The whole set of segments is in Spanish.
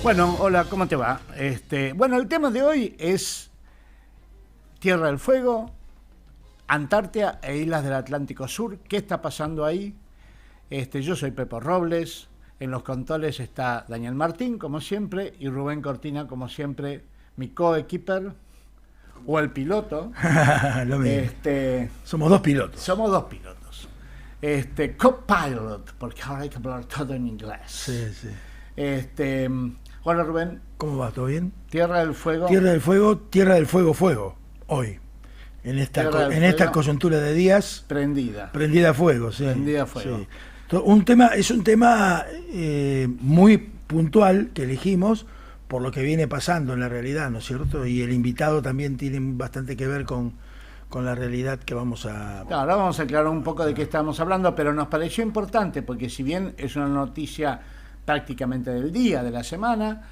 Bueno, hola, ¿cómo te va? Bueno, el tema de hoy es Tierra del Fuego, Antártida e Islas del Atlántico Sur. ¿Qué está pasando ahí? Yo soy Pepo Robles, en los controles está Daniel Martín, como siempre, y Rubén Cortina, como siempre, mi co-equiper, o el piloto. Lo mismo. Somos dos pilotos. Somos dos pilotos. Co-pilot, porque ahora hay que hablar todo en inglés. Sí, sí. Hola Rubén. ¿Cómo va? ¿Todo bien? Tierra del Fuego. Tierra del Fuego, fuego. Hoy. En esta coyuntura de días. Prendida a fuego, sí. Prendida a fuego. Sí. Es un tema muy puntual que elegimos por lo que viene pasando en la realidad, ¿no es cierto? Y el invitado también tiene bastante que ver con la realidad que vamos a... Claro, ahora vamos a aclarar un poco de qué estamos hablando, pero nos pareció importante porque si bien es una noticia prácticamente del día, de la semana,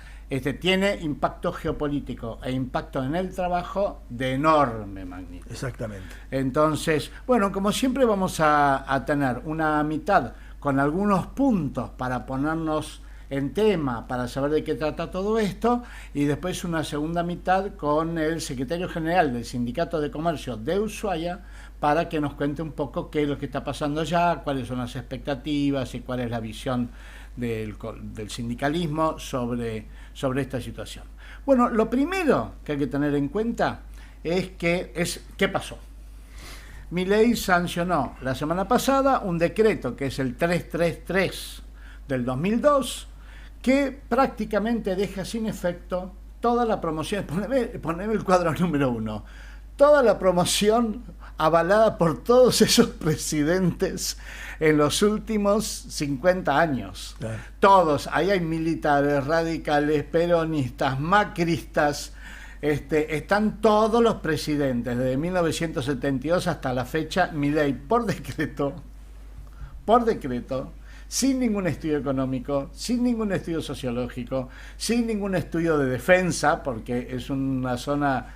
tiene impacto geopolítico e impacto en el trabajo de enorme magnitud. Exactamente. Entonces, bueno, como siempre vamos a tener una mitad con algunos puntos para ponernos en tema, para saber de qué trata todo esto, y después una segunda mitad con el secretario general del Sindicato de Comercio de Ushuaia para que nos cuente un poco qué es lo que está pasando allá, cuáles son las expectativas y cuál es la visión del sindicalismo sobre esta situación. Bueno, lo primero que hay que tener en cuenta es qué pasó. Milei sancionó la semana pasada un decreto que es el 333 del 2002 que prácticamente deja sin efecto toda la promoción, poneme el cuadro número 1, toda la promoción avalada por todos esos presidentes en los últimos 50 años. Claro. Todos, ahí hay militares, radicales, peronistas, macristas, están todos los presidentes, desde 1972 hasta la fecha. Milei por decreto, sin ningún estudio económico, sin ningún estudio sociológico, sin ningún estudio de defensa, porque es una zona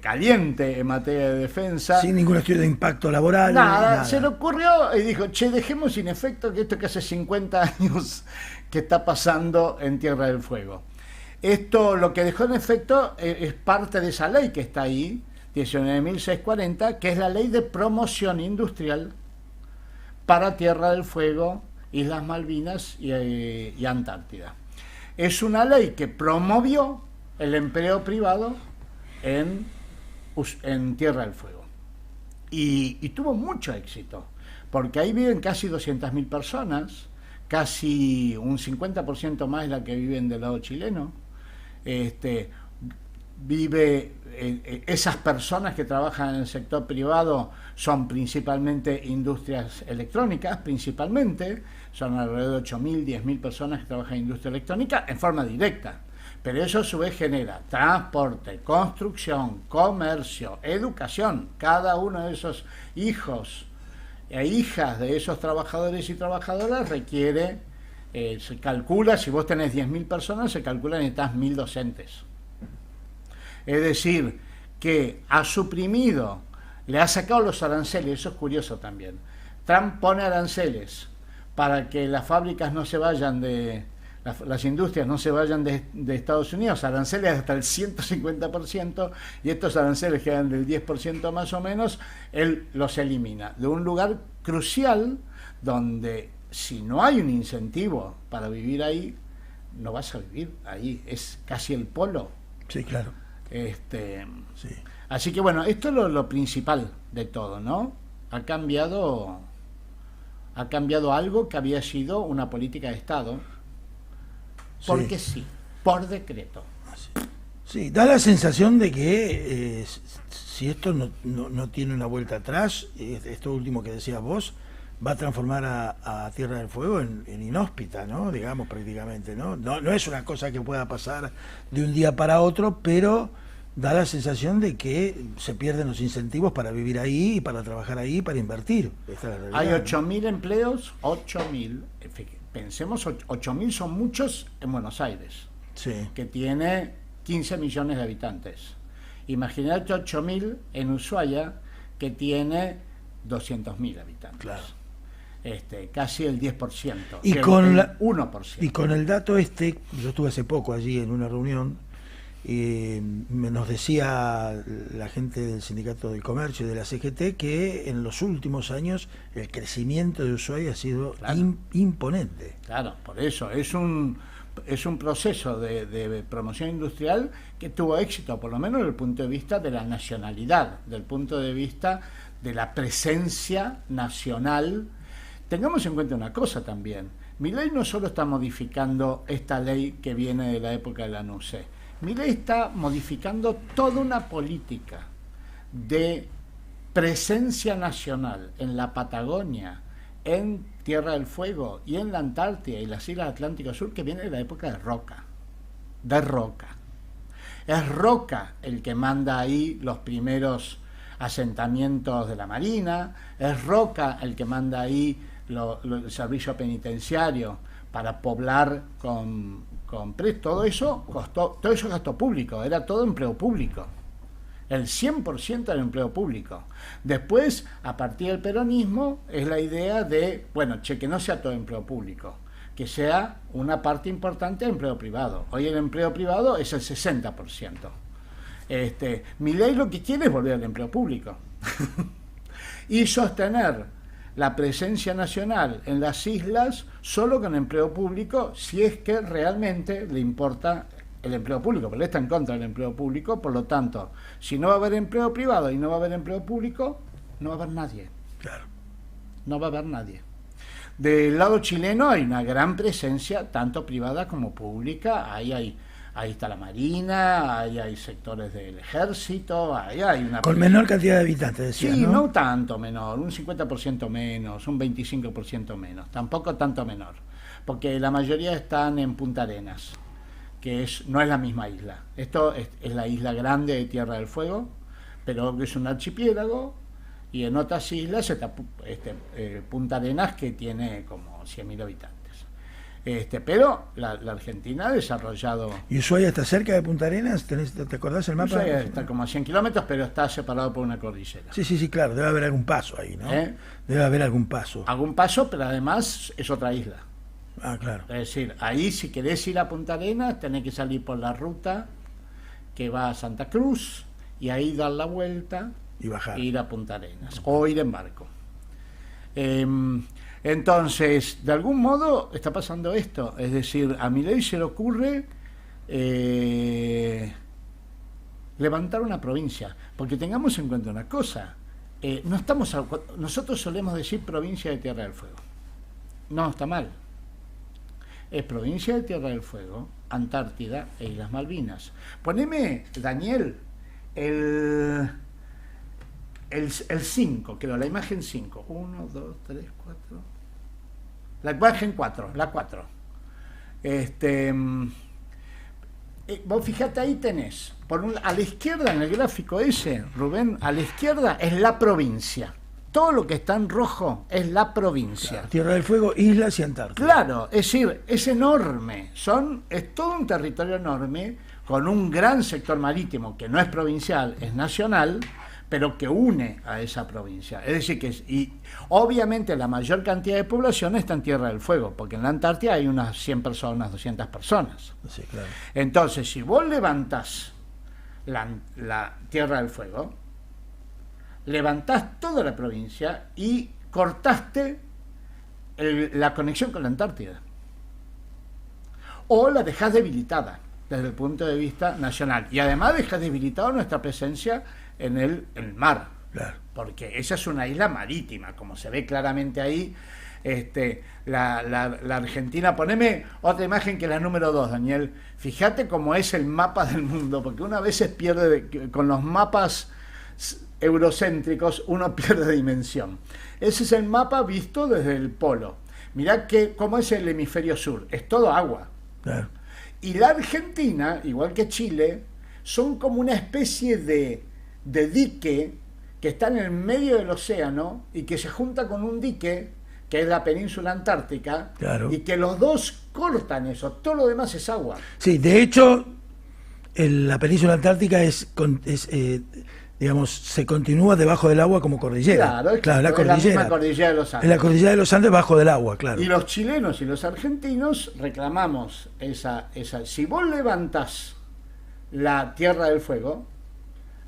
caliente en materia de defensa. Sin ningún estudio de impacto laboral. Nada. Se le ocurrió y dijo, dejemos sin efecto que esto que hace 50 años que está pasando en Tierra del Fuego. Esto lo que dejó en efecto es parte de esa ley que está ahí, 19.640, que es la ley de promoción industrial para Tierra del Fuego, Islas Malvinas y Antártida. Es una ley que promovió el empleo privado en Tierra del Fuego. Y tuvo mucho éxito, porque ahí viven casi 200.000 personas, casi un 50% más de la que viven del lado chileno. Esas personas que trabajan en el sector privado son principalmente industrias electrónicas, son alrededor de 8.000, 10.000 personas que trabajan en industria electrónica en forma directa. Pero eso a su vez genera transporte, construcción, comercio, educación. Cada uno de esos hijos e hijas de esos trabajadores y trabajadoras requiere, se calcula, si vos tenés 10.000 personas, se calcula que necesitas 1.000 docentes. Es decir, que ha suprimido, le ha sacado los aranceles, eso es curioso también. Trump pone aranceles para que las fábricas no se vayan las industrias no se vayan de Estados Unidos, aranceles hasta el 150%, y estos aranceles que eran del 10% más o menos, él los elimina de un lugar crucial donde si no hay un incentivo para vivir ahí, no vas a vivir ahí, es casi el polo. Sí, claro. Sí. Así que bueno, esto es lo principal de todo, ¿no? Ha cambiado algo que había sido una política de Estado, porque sí, por decreto. Sí, da la sensación de que si esto no tiene una vuelta atrás, esto último que decías vos, va a transformar a Tierra del Fuego en inhóspita, ¿no? Digamos, prácticamente, ¿no? No es una cosa que pueda pasar de un día para otro, pero da la sensación de que se pierden los incentivos para vivir ahí, para trabajar ahí, para invertir. Esta es la realidad, hay 8.000 empleos, 8.000, pensemos, 8.000 son muchos en Buenos Aires, sí, que tiene 15 millones de habitantes. Imagínate 8.000 en Ushuaia, que tiene 200.000 habitantes. Claro. casi el 10%. Y con el la, 1%. Y con el dato yo estuve hace poco allí en una reunión, nos decía la gente del Sindicato del Comercio y de la CGT que en los últimos años el crecimiento de Ushuaia ha sido claro, imponente. Claro, por eso es un proceso de promoción industrial que tuvo éxito, por lo menos desde el punto de vista de la nacionalidad, del punto de vista de la presencia nacional. Tengamos en cuenta una cosa también, Milei no solo está modificando esta ley que viene de la época de la NUCE, Milei está modificando toda una política de presencia nacional en la Patagonia, en Tierra del Fuego y en la Antártida y las Islas Atlántico Sur, que viene de la época de Roca. Es Roca el que manda ahí los primeros asentamientos de la Marina, es Roca el que manda ahí el servicio penitenciario para poblar con presos. Todo eso es gasto público, era todo empleo público. El 100% del empleo público. Después, a partir del peronismo, es la idea de, que no sea todo empleo público, que sea una parte importante de empleo privado. Hoy el empleo privado es el 60%. Milei lo que quiere es volver al empleo público y sostener la presencia nacional en las islas solo con empleo público, si es que realmente le importa el empleo público, pero él está en contra del empleo público. Por lo tanto, si no va a haber empleo privado y no va a haber empleo público, no va a haber nadie. Claro. No va a haber nadie. Del lado chileno hay una gran presencia, tanto privada como pública. Ahí está la Marina, ahí hay sectores del ejército, ahí hay una... Con menor cantidad de habitantes, decía, sí, ¿no? No tanto menor, un 50% menos, un 25% menos, tampoco tanto menor, porque la mayoría están en Punta Arenas, que no es la misma isla. Esto es la isla grande de Tierra del Fuego, pero es un archipiélago, y en otras islas está Punta Arenas, que tiene como 100.000 habitantes. Pero la Argentina ha desarrollado... ¿Y Ushuaia está cerca de Punta Arenas? ¿Te acordás el mapa? Ushuaia está como a 100 kilómetros, pero está separado por una cordillera. Sí, claro, debe haber algún paso ahí, ¿no? Debe haber algún paso. Algún paso, pero además es otra isla. Ah, claro. Es decir, ahí si querés ir a Punta Arenas, tenés que salir por la ruta que va a Santa Cruz, y ahí dar la vuelta y bajar. E ir a Punta Arenas, o ir en barco. Entonces, de algún modo está pasando esto, es decir, a Milei se le ocurre levantar una provincia, porque tengamos en cuenta una cosa, nosotros solemos decir provincia de Tierra del Fuego, no está mal, es provincia de Tierra del Fuego, Antártida e Islas Malvinas. Poneme, Daniel, el 5, creo, la imagen 5. 1, 2, 3, 4. La imagen 4, la 4. Vos fijate, ahí tenés, a la izquierda en el gráfico ese, Rubén, a la izquierda es la provincia. Todo lo que está en rojo es la provincia. Claro, Tierra del Fuego, islas y Antártida. Claro, es decir, es enorme. Es todo un territorio enorme, con un gran sector marítimo que no es provincial, es nacional, pero que une a esa provincia. Es decir, y obviamente la mayor cantidad de población está en Tierra del Fuego, porque en la Antártida hay unas 100 personas, 200 personas. Sí, claro. Entonces, si vos levantás la Tierra del Fuego, levantás toda la provincia y cortaste la conexión con la Antártida. O la dejás debilitada desde el punto de vista nacional. Y además dejás debilitada nuestra presencia en el mar. Claro. Porque esa es una isla marítima, como se ve claramente ahí. La Argentina, poneme otra imagen que la número 2, Daniel. Fíjate cómo es el mapa del mundo, porque una vez se pierde con los mapas eurocéntricos, uno pierde dimensión. Ese es el mapa visto desde el polo. Mirá cómo es el hemisferio sur, es todo agua. Claro. Y la Argentina, igual que Chile, son como una especie de dique que está en el medio del océano y que se junta con un dique que es la península antártica. Claro. Y que los dos cortan eso, todo lo demás es agua. Sí, de hecho, la península antártica digamos, se continúa debajo del agua como cordillera. Claro, la es cordillera. la misma cordillera de los Andes. Es la cordillera de los Andes bajo del agua, claro. Y los chilenos y los argentinos reclamamos esa. Si vos levantás la Tierra del Fuego,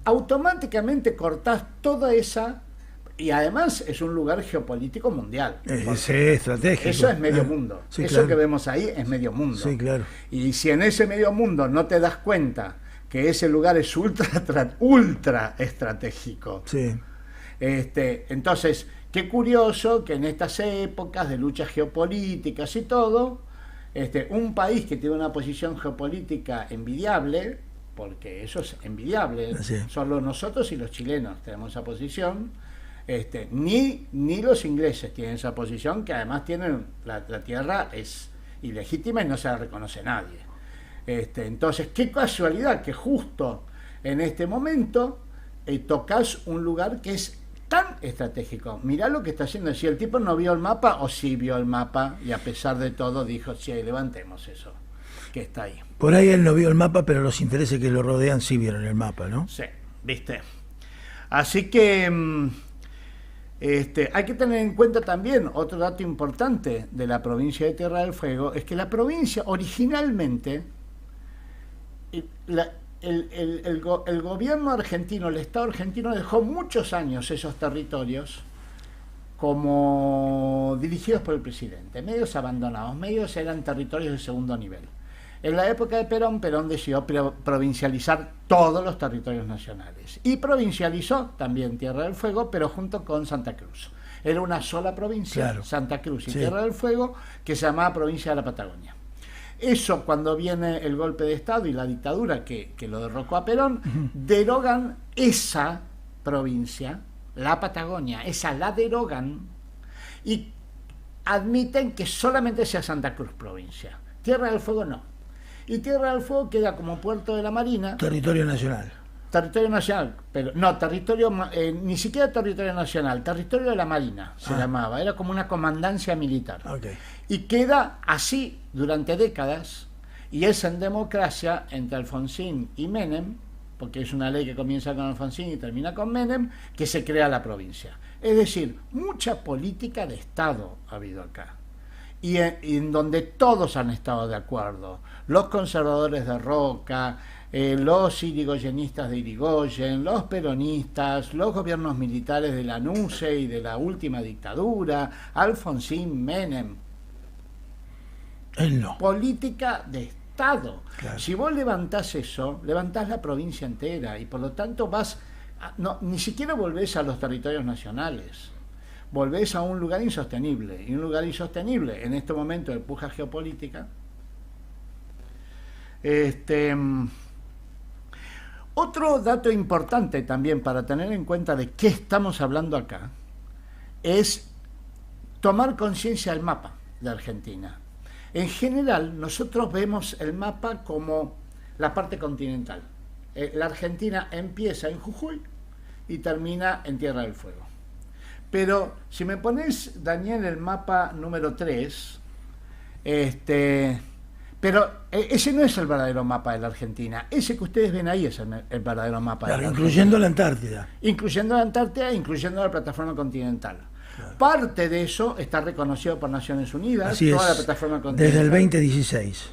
automáticamente cortás toda esa. Y además es un lugar geopolítico mundial. Es estratégico. Eso es medio mundo. Sí, eso claro. que vemos ahí es medio mundo. Sí, claro. Y si en ese medio mundo no te das cuenta que ese lugar es ultra estratégico. Sí. Entonces, qué curioso que en estas épocas de luchas geopolíticas y todo, un país que tiene una posición geopolítica envidiable, porque eso es envidiable, Sí. solo nosotros y los chilenos tenemos esa posición, ni los ingleses tienen esa posición, que además tienen la tierra es ilegítima y no se la reconoce nadie. Entonces, qué casualidad que justo en este momento tocas un lugar que es tan estratégico. Mirá lo que está haciendo. Si el tipo no vio el mapa, o sí vio el mapa, y a pesar de todo dijo, sí, levantemos eso, que está ahí. Por ahí él no vio el mapa, pero los intereses que lo rodean sí vieron el mapa, ¿no? Sí, viste. Así que hay que tener en cuenta también otro dato importante de la provincia de Tierra del Fuego, es que la provincia originalmente, el gobierno argentino, el Estado argentino dejó muchos años esos territorios como dirigidos por el presidente, medios abandonados, medios eran territorios de segundo nivel. En la época de Perón decidió provincializar todos los territorios nacionales y provincializó también Tierra del Fuego, pero junto con Santa Cruz. Era una sola provincia, claro. Santa Cruz y sí. Tierra del Fuego, que se llamaba provincia de la Patagonia. Eso, cuando viene el golpe de Estado y la dictadura que lo derrocó a Perón, derogan esa provincia, la Patagonia, esa la derogan y admiten que solamente sea Santa Cruz provincia. Tierra del Fuego no. Y Tierra del Fuego queda como puerto de la Marina. Territorio nacional. Territorio nacional, pero no, territorio, ni siquiera territorio nacional, territorio de la Marina se llamaba, era como una comandancia militar. Okay. Y queda así durante décadas, y es en democracia entre Alfonsín y Menem, porque es una ley que comienza con Alfonsín y termina con Menem, que se crea la provincia. Es decir, mucha política de Estado ha habido acá. Y en donde todos han estado de acuerdo, los conservadores de Roca, los irigoyenistas de Irigoyen, los peronistas, los gobiernos militares de la NUCE y de la última dictadura, Alfonsín, Menem. Él no. Política de Estado. Claro. Si vos levantás eso, levantás la provincia entera y por lo tanto ni siquiera volvés a los territorios nacionales. Volvés a un lugar insostenible, y un lugar insostenible en este momento de puja geopolítica. Otro dato importante también para tener en cuenta de qué estamos hablando acá es tomar conciencia del mapa de Argentina. En general, nosotros vemos el mapa como la parte continental. La Argentina empieza en Jujuy y termina en Tierra del Fuego. Pero si me pones, Daniel, el mapa número 3, pero ese no es el verdadero mapa de la Argentina. Ese que ustedes ven ahí es el verdadero mapa de la Argentina. Incluyendo la Antártida. Incluyendo la Antártida, incluyendo la plataforma continental. Claro. Parte de eso está reconocido por Naciones Unidas, así toda es, la plataforma continental. Desde el 2016.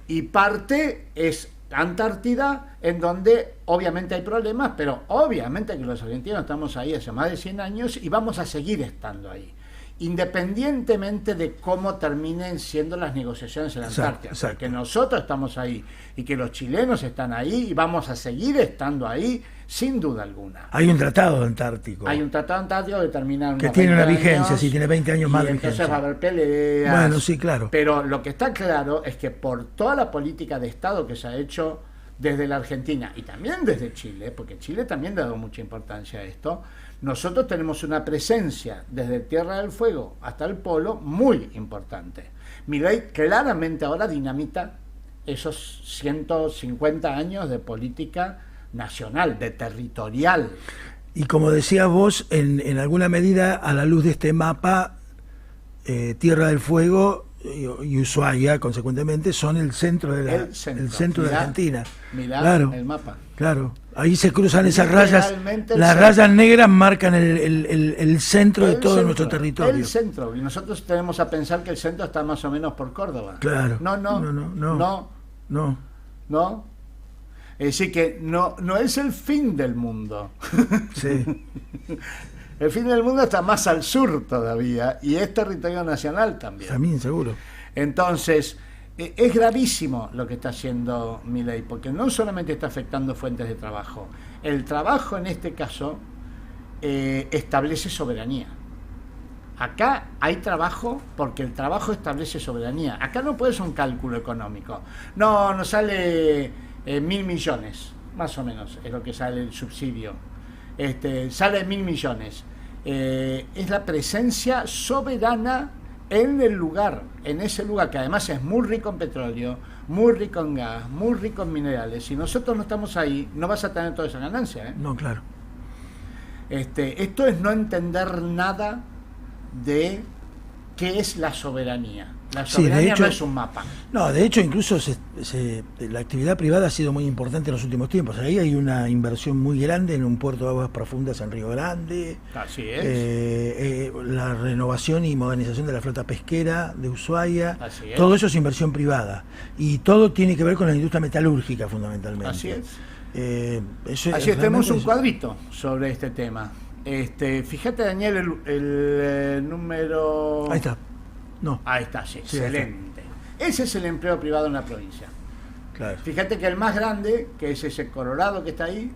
Y parte es Antártida, en donde obviamente hay problemas, pero obviamente que los argentinos estamos ahí hace más de 100 años y vamos a seguir estando ahí, independientemente de cómo terminen siendo las negociaciones en la Antártida. Exacto. Que nosotros estamos ahí y que los chilenos están ahí y vamos a seguir estando ahí sin duda alguna. Hay un tratado antártico. Hay un tratado antártico que termina que tiene una vigencia, si tiene 20 años más de vigencia. Entonces va a haber peleas. Bueno, sí, claro. Pero lo que está claro es que por toda la política de Estado que se ha hecho desde la Argentina y también desde Chile, porque Chile también le ha dado mucha importancia a esto, nosotros tenemos una presencia desde Tierra del Fuego hasta el Polo muy importante. Milei claramente ahora dinamita esos 150 años de política nacional, de territorial. Y como decías vos, en alguna medida, a la luz de este mapa, Tierra del Fuego y Ushuaia, consecuentemente, son el centro de El centro. de Argentina. Mirá Claro, el mapa. claro. Ahí se cruzan esas rayas. Literalmente el Las centro. rayas negras marcan el centro de El todo centro, nuestro territorio. El centro. Y nosotros tenemos a pensar que el centro está más o menos por Córdoba. Claro. No. Es decir, que no es el fin del mundo. Sí. El fin del mundo está más al sur todavía y es territorio nacional también. También, seguro. Entonces, es gravísimo lo que está haciendo Milei, porque no solamente está afectando fuentes de trabajo. El trabajo, en este caso, establece soberanía. Acá hay trabajo porque el trabajo establece soberanía. Acá no puede ser un cálculo económico. No, nos sale 1.000 millones, más o menos, es lo que sale el subsidio. Sale 1.000 millones. Es la presencia soberana en el lugar, en ese lugar que además es muy rico en petróleo, muy rico en gas, muy rico en minerales. Si nosotros no estamos ahí, no vas a tener toda esa ganancia, ¿eh? No, claro. Esto es no entender nada de qué es la soberanía. La soberanía de hecho, no es un mapa. No, de hecho, incluso la actividad privada ha sido muy importante en los últimos tiempos. Ahí hay una inversión muy grande en un puerto de aguas profundas en Río Grande. Así es. La renovación y modernización de la flota pesquera de Ushuaia. Así es. Todo eso es inversión privada. Y todo tiene que ver con la industria metalúrgica, fundamentalmente. Así es. Así es, tenemos un cuadrito sobre este tema. Fíjate, Daniel, el número... Ahí está. No. Ahí está, sí, excelente. Ese es el empleo privado en la provincia. Claro. Fíjate que el más grande, que es ese Colorado que está ahí,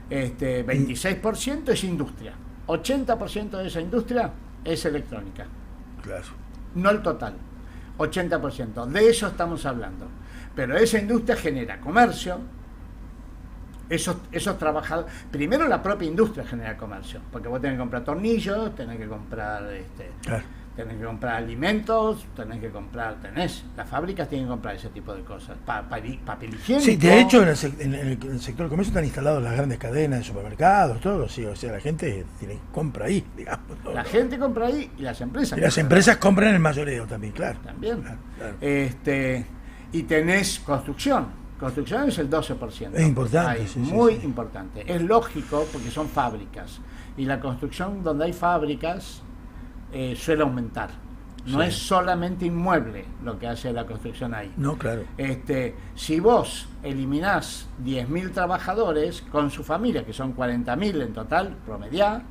26% es industria. 80% de esa industria es electrónica. Claro. No el total. 80%. De eso estamos hablando. Pero esa industria genera comercio. Esos trabajadores, primero la propia industria genera comercio, porque vos tenés que comprar tornillos, tenés que comprar claro. tenés que comprar alimentos, las fábricas tienen que comprar ese tipo de cosas, papel higiénico. Sí, de hecho en el sector del comercio están instalados las grandes cadenas de supermercados, todo, sí, o sea, la gente compra ahí, digamos. La gente compra ahí y las empresas. Y las empresas compran el mayoreo también, claro. También. Claro. Y tenés construcción. Construcción es el 12%. Es importante. Muy importante. Es lógico porque son fábricas. Y la construcción donde hay fábricas suele aumentar. No es solamente inmueble lo que hace la construcción ahí. No, claro. Si vos eliminás 10.000 trabajadores con su familia, que son 40.000 en total, promediar,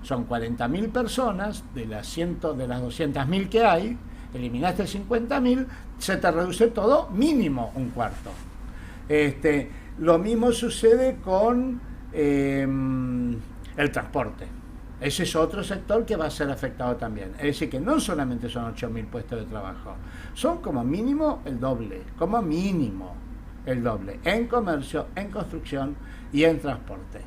son 40.000 personas de las 200.000 que hay, eliminaste 50.000, se te reduce todo mínimo un cuarto. Lo mismo sucede con el transporte. Ese es otro sector que va a ser afectado también. Es decir, que no solamente son 8.000 puestos de trabajo, son como mínimo el doble, en comercio, en construcción y en transporte.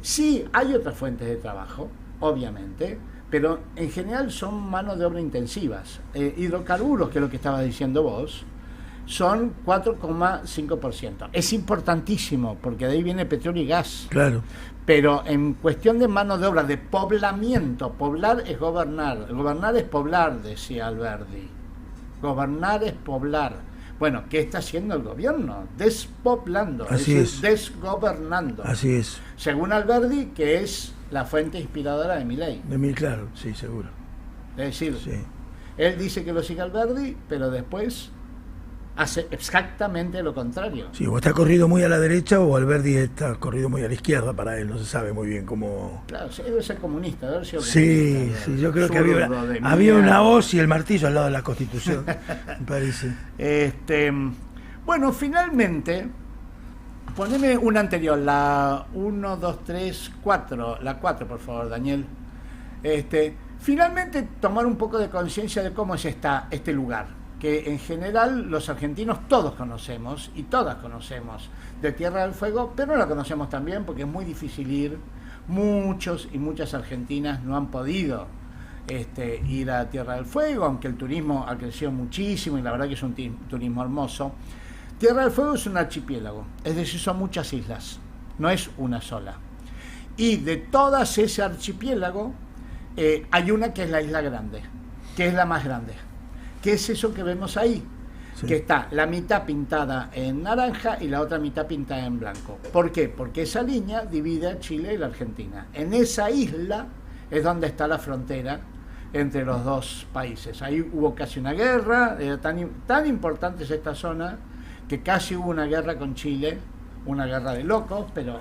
Sí, hay otras fuentes de trabajo, obviamente, pero en general son manos de obra intensivas. Hidrocarburos, que es lo que estabas diciendo vos, son 4,5%. Es importantísimo porque de ahí viene petróleo y gas. Claro. Pero en cuestión de mano de obra, de poblamiento, poblar es gobernar. Gobernar es poblar, decía Alberdi. Gobernar es poblar. Bueno, ¿qué está haciendo el gobierno? Despoblando, Así es decir, desgobernando. Así es. Según Alberdi, que es la fuente inspiradora de Milei. Claro, sí, seguro. Es decir, sí. Él dice que lo sigue Alberdi, pero después hace exactamente lo contrario. Sí, o está corrido muy a la derecha o Alberdi está corrido muy a la izquierda para él, no se sabe muy bien cómo... Claro, debe ser comunista, debe ser sí, yo creo que había una hoz y el martillo al lado de la Constitución, me parece. Bueno, finalmente, poneme una anterior, la 1, 2, 3, 4, la 4 por favor, Daniel. Finalmente tomar un poco de conciencia de cómo es este lugar, que en general los argentinos todos conocemos y todas conocemos de Tierra del Fuego, pero no la conocemos tan bien porque es muy difícil ir. Muchos y muchas argentinas no han podido ir a Tierra del Fuego, aunque el turismo ha crecido muchísimo y la verdad que es un turismo hermoso. Tierra del Fuego es un archipiélago, es decir, son muchas islas, no es una sola. Y de todas ese archipiélago hay una que es la Isla Grande, que es la más grande, ¿Qué es eso que vemos ahí? Sí. Que está la mitad pintada en naranja y la otra mitad pintada en blanco. ¿Por qué? Porque esa línea divide a Chile y la Argentina. En esa isla es donde está la frontera entre los dos países. Ahí hubo casi una guerra, tan importante es esta zona que casi hubo una guerra con Chile, una guerra de locos, pero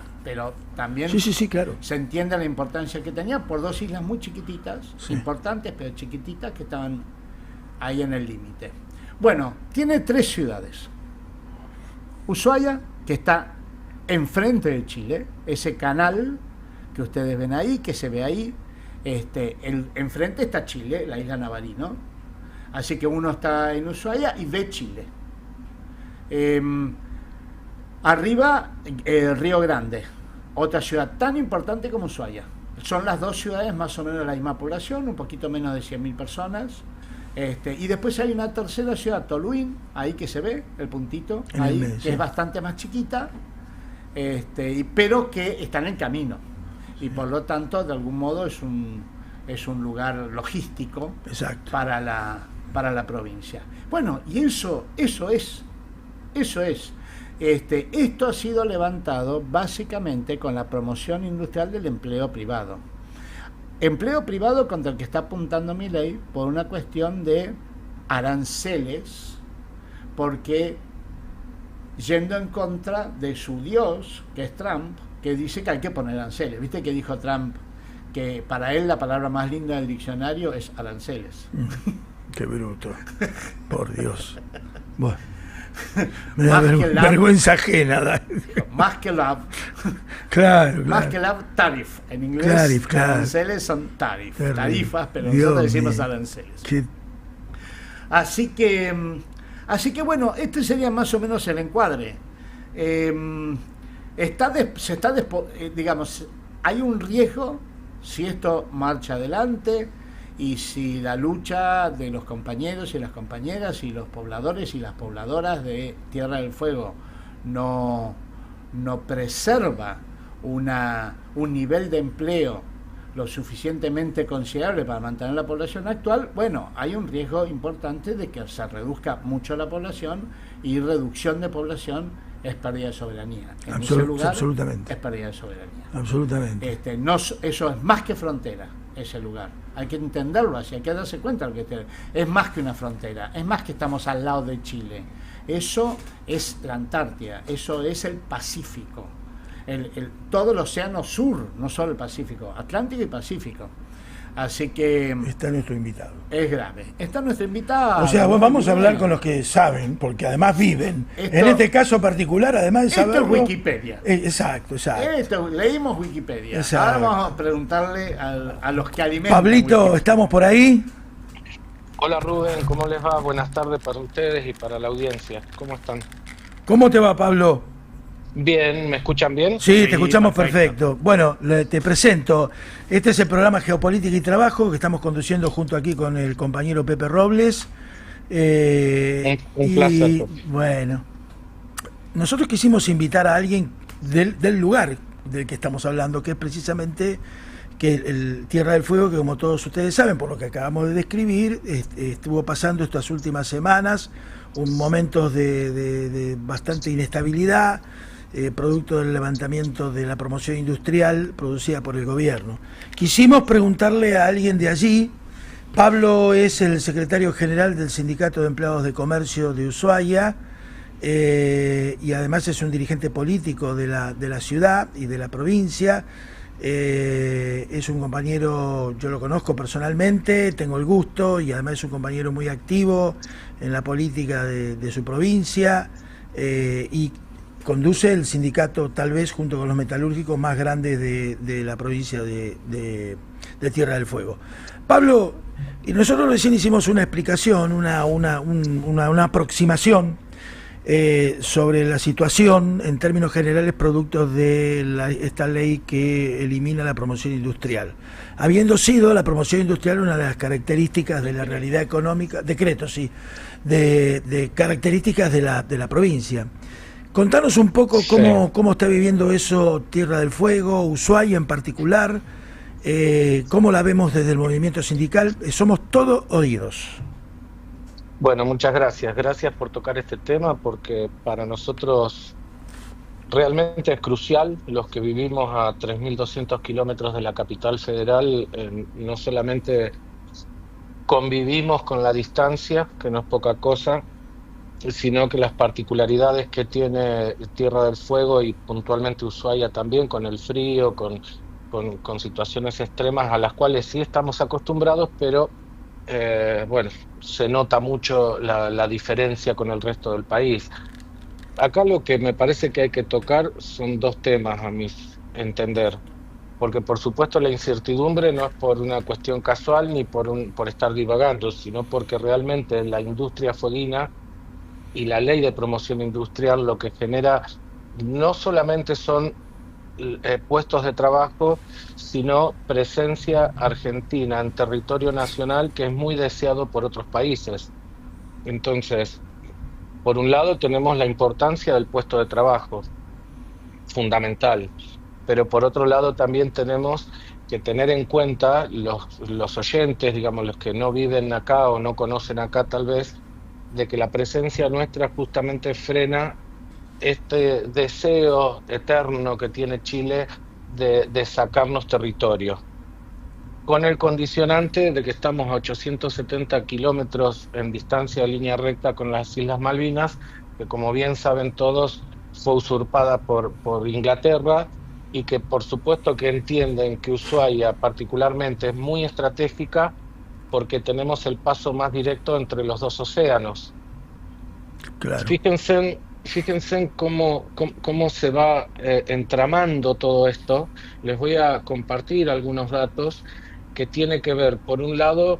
también sí, claro. Se entiende la importancia que tenía por dos islas muy chiquititas, importantes pero chiquititas, que estaban ahí en el límite. Bueno, tiene 3 ciudades. Ushuaia, que está enfrente de Chile, ese canal que ustedes ven ahí, que se ve ahí, enfrente está Chile, la isla Navarino, así que uno está en Ushuaia y ve Chile. Arriba, Río Grande, otra ciudad tan importante como Ushuaia. Son las 2 ciudades más o menos de la misma población, un poquito menos de 100.000 personas. Y después hay una tercera ciudad, Toluín, ahí que se ve, el puntito, ahí, que es bastante más chiquita, pero que está en el camino. Y por lo tanto, de algún modo, es un lugar logístico. Exacto. para la provincia. Bueno, y eso es. Esto ha sido levantado básicamente con la promoción industrial del empleo privado. Empleo privado contra el que está apuntando Milei por una cuestión de aranceles, porque yendo en contra de su dios, que es Trump, que dice que hay que poner aranceles. ¿Viste que dijo Trump? Que para él la palabra más linda del diccionario es aranceles. Qué bruto. Por Dios. Bueno. Me da vergüenza ajena. Más que love. Claro. Más que love, tariff. En inglés, claro. Aranceles son tariff. Terrible. Tarifas, pero Dios nosotros decimos mío. aranceles. ¿Qué? Así que bueno, este sería más o menos el encuadre. Digamos, hay un riesgo si esto marcha adelante y si la lucha de los compañeros y las compañeras y los pobladores y las pobladoras de Tierra del Fuego no preserva un nivel de empleo lo suficientemente considerable para mantener la población actual, bueno, hay un riesgo importante de que se reduzca mucho la población, y reducción de población es pérdida de soberanía. En ese lugar absolutamente. Es pérdida de soberanía. Absolutamente. Eso es más que frontera, ese lugar. Hay que entenderlo así, hay que darse cuenta de que es más que una frontera, es más que estamos al lado de Chile. Eso es la Antártida, eso es el Pacífico. Todo el océano sur, no solo el Pacífico, Atlántico y Pacífico. Así que está nuestro invitado. Es grave. Está nuestro invitado. O sea, vamos a hablar con los que saben, porque además viven. En este caso particular, además de saberlo. Esto es Wikipedia. Exacto. Leímos Wikipedia. Exacto. Ahora vamos a preguntarle a los que alimentan. Pablito, Wikipedia. ¿Estamos por ahí? Hola Rubén, ¿cómo les va? Buenas tardes para ustedes y para la audiencia. ¿Cómo están? ¿Cómo te va, Pablo? Bien, ¿me escuchan bien? Sí, te escuchamos perfecto. Bueno, te presento. Este es el programa Geopolítica y Trabajo que estamos conduciendo junto aquí con el compañero Pepe Robles. Un placer. Bueno, nosotros quisimos invitar a alguien del lugar del que estamos hablando, que es precisamente el Tierra del Fuego, que como todos ustedes saben, por lo que acabamos de describir, estuvo pasando estas últimas semanas momentos de bastante inestabilidad, producto del levantamiento de la promoción industrial producida por el gobierno. Quisimos preguntarle a alguien de allí. Pablo es el secretario general del Sindicato de Empleados de Comercio de Ushuaia, y además es un dirigente político de la ciudad y de la provincia. Es un compañero, yo lo conozco personalmente, tengo el gusto, y además es un compañero muy activo en la política de su provincia, y conduce el sindicato, tal vez junto con los metalúrgicos, más grandes de la provincia de Tierra del Fuego. Pablo, y nosotros recién hicimos una explicación, una aproximación sobre la situación en términos generales producto de esta ley que elimina la promoción industrial. Habiendo sido la promoción industrial una de las características de la realidad económica, decreto, sí, de características de la provincia. Contanos un poco cómo está viviendo eso Tierra del Fuego, Ushuaia en particular, cómo la vemos desde el movimiento sindical. Somos todos oídos. Bueno, muchas gracias. Gracias por tocar este tema porque para nosotros realmente es crucial, los que vivimos a 3.200 kilómetros de la capital federal, no solamente convivimos con la distancia, que no es poca cosa, sino que las particularidades que tiene Tierra del Fuego y puntualmente Ushuaia también, con el frío, con situaciones extremas a las cuales sí estamos acostumbrados, pero bueno, se nota mucho la diferencia con el resto del país. Acá lo que me parece que hay que tocar son dos temas, a mi entender, porque por supuesto la incertidumbre no es por una cuestión casual ni por estar divagando, sino porque realmente la industria fueguina y la ley de promoción industrial lo que genera no solamente son puestos de trabajo, sino presencia argentina en territorio nacional que es muy deseado por otros países. Entonces, por un lado tenemos la importancia del puesto de trabajo, fundamental, pero por otro lado también tenemos que tener en cuenta los oyentes, digamos, los que no viven acá o no conocen acá tal vez, de que la presencia nuestra justamente frena este deseo eterno que tiene Chile de sacarnos territorio, con el condicionante de que estamos a 870 kilómetros en distancia de línea recta con las Islas Malvinas, que como bien saben todos fue usurpada por Inglaterra, y que por supuesto que entienden que Ushuaia particularmente es muy estratégica porque tenemos el paso más directo entre los dos océanos. Claro. Fíjense en cómo se va entramando todo esto. Les voy a compartir algunos datos que tiene que ver, por un lado,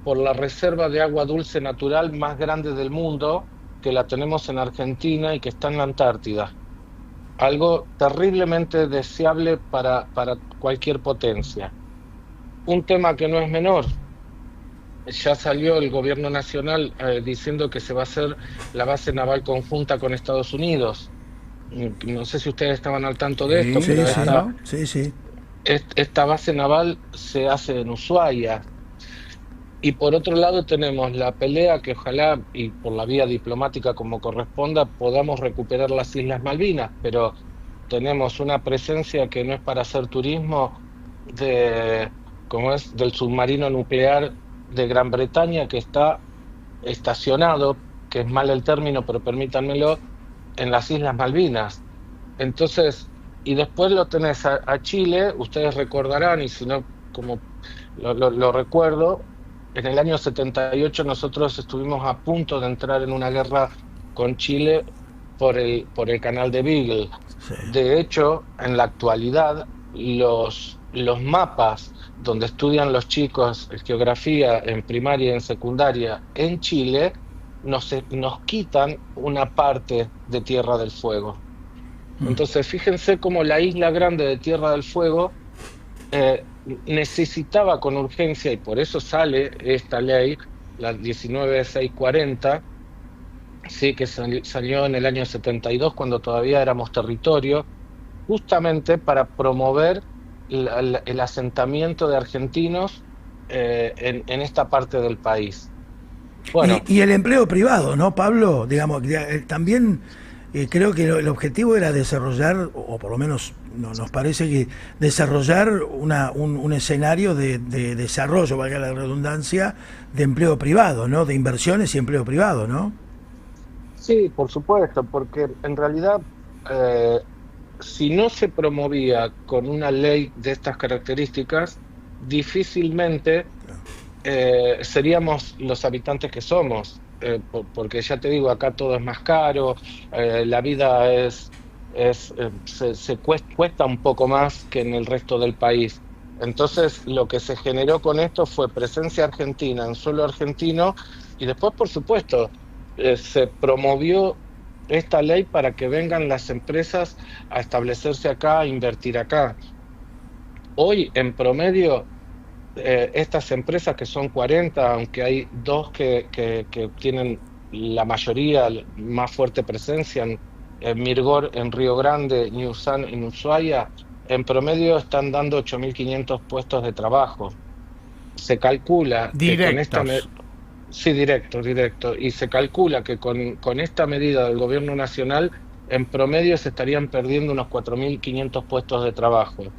por la reserva de agua dulce natural más grande del mundo, que la tenemos en Argentina y que está en la Antártida. Algo terriblemente deseable para cualquier potencia. Un tema que no es menor. Ya salió el gobierno nacional diciendo que se va a hacer la base naval conjunta con Estados Unidos. No sé si ustedes estaban al tanto de esto, Sí, pero Sí, sí, claro. sí. esta base naval se hace en Ushuaia. Y por otro lado tenemos la pelea que ojalá, y por la vía diplomática como corresponda, podamos recuperar las Islas Malvinas, pero tenemos una presencia que no es para hacer turismo de, como es, del submarino nuclear de Gran Bretaña que está estacionado, que es mal el término, pero permítanmelo, en las Islas Malvinas. Entonces, y después lo tenés a Chile, ustedes recordarán, y si no, como lo recuerdo, en el año 78 nosotros estuvimos a punto de entrar en una guerra con Chile por el canal de Beagle. Sí. De hecho, en la actualidad, los mapas donde estudian los chicos geografía en primaria y en secundaria en Chile, nos quitan una parte de Tierra del Fuego. Entonces, fíjense cómo la isla grande de Tierra del Fuego necesitaba con urgencia, y por eso sale esta ley, la 19640, sí, que salió en el año 72, cuando todavía éramos territorio, justamente para promover el asentamiento de argentinos en esta parte del país. Bueno, Y el empleo privado, ¿no, Pablo? Digamos, también creo que el objetivo era desarrollar, o por lo menos nos parece que desarrollar un escenario de desarrollo, valga la redundancia, de empleo privado, ¿no? De inversiones y empleo privado, ¿no? sí, por supuesto, porque en realidad, eh, si no se promovía con una ley de estas características, difícilmente seríamos los habitantes que somos, porque ya te digo, acá todo es más caro, la vida cuesta un poco más que en el resto del país. Entonces, lo que se generó con esto fue presencia argentina en suelo argentino, y después, por supuesto, se promovió esta ley para que vengan las empresas a establecerse acá, a invertir acá. Hoy, en promedio, estas empresas, que son 40, aunque hay dos que tienen la mayoría, más fuerte presencia, en Mirgor, en Río Grande, Newsan, en Ushuaia, en promedio están dando 8.500 puestos de trabajo. Se calcula que con esta... Directos. Sí, directo, directo. Y se calcula que con esta medida del gobierno nacional, en promedio se estarían perdiendo unos 4.500 puestos de trabajo.